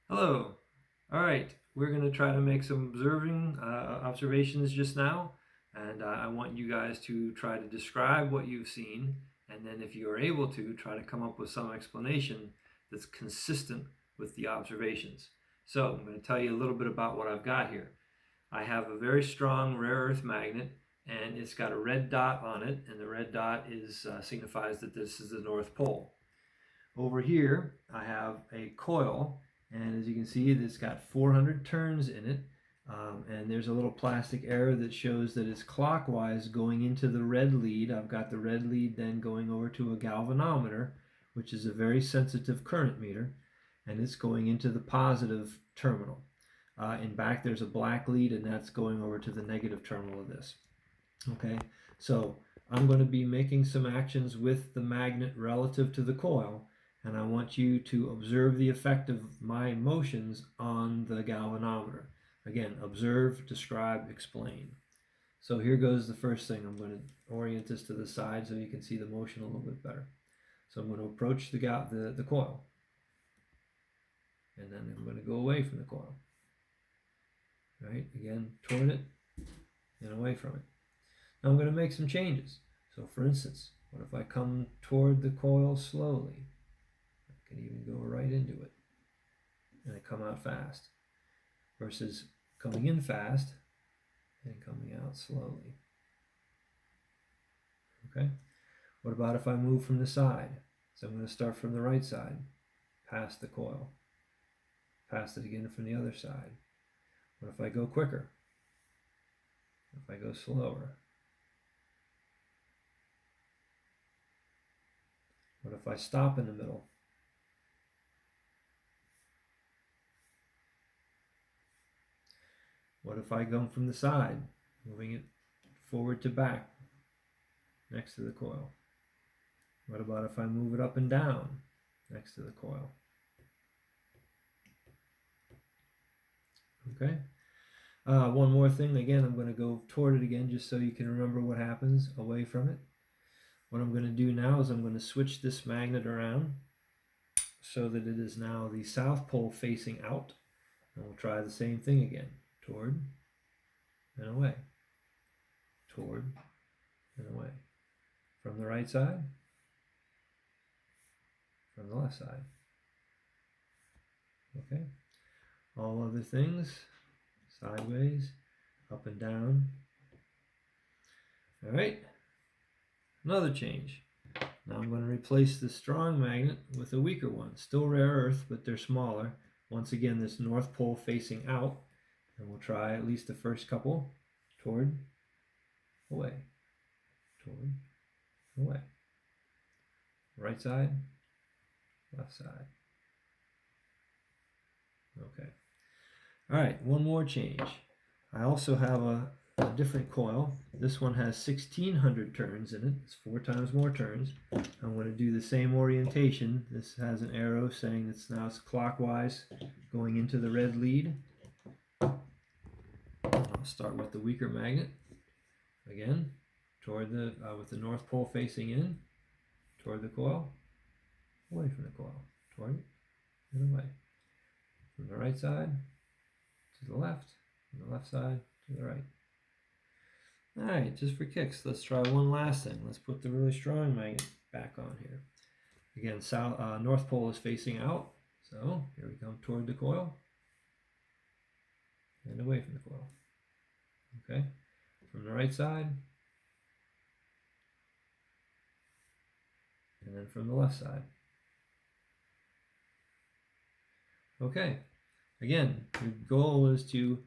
Hello. All right, we're going to try to make some observations just now, and I want you guys to try to describe what you've seen, and then if you are able to, try to come up with some explanation that's consistent with the observations. So I'm going to tell you a little bit about what I've got here. I have a very strong rare earth magnet, and it's got a red dot on it, and the red dot signifies that this is the North Pole. Over here, I have a coil, and as you can see, it's got 400 turns in it, and there's a little plastic arrow that shows that it's clockwise going into the red lead. I've got the red lead then going over to a galvanometer, which is a very sensitive current meter, and it's going into the positive terminal. In back, there's a black lead, and that's going over to the negative terminal of this. Okay, so I'm going to be making some actions with the magnet relative to the coil, and I want you to observe the effect of my motions on the galvanometer. Again, observe, describe, explain. So here goes the first thing. I'm going to orient this to the side so you can see the motion a little bit better. So I'm going to approach the coil, and then I'm going to go away from the coil. Right, again, toward it and away from it. Now I'm going to make some changes. So for instance, what if I come toward the coil slowly? I can even go right into it and I come out fast versus coming in fast and coming out slowly. Okay, what about if I move from the side? So I'm going to start from the right side, past the coil, past it again from the other side. What if I go quicker? If I go slower? What if I stop in the middle? What if I go from the side, moving it forward to back next to the coil? What about if I move it up and down next to the coil? Okay. One more thing. Again, I'm going to go toward it again just so you can remember what happens away from it. What I'm going to do now is I'm going to switch this magnet around so that it is now the south pole facing out. And we'll try the same thing again. Toward and away. Toward and away. From the right side. From the left side. Okay. All other things, sideways, up and down. All right. Another change. Now I'm going to replace the strong magnet with a weaker one. Still rare earth, but they're smaller. Once again, this north pole facing out. And we'll try at least the first couple. Toward, away. Toward, away. Right side, left side. Okay. All right, one more change. I also have a different coil. This one has 1,600 turns in it. It's 4 times more turns. I'm going to do the same orientation. This has an arrow saying it's now clockwise going into the red lead. I'll start with the weaker magnet. Again, toward with the north pole facing in, toward the coil, away from the coil, toward it, and away. From the right side to the left, from the left side to the right. All right, just for kicks, let's try one last thing. Let's put the really strong magnet back on here. Again, north pole is facing out, so here we come toward the coil and away from the coil. Okay, from the right side, and then from the left side. Okay, again, your goal is you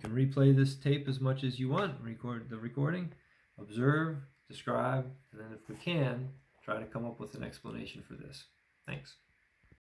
can replay this tape as much as you want, record the recording, observe, describe, and then if we can, try to come up with an explanation for this. Thanks.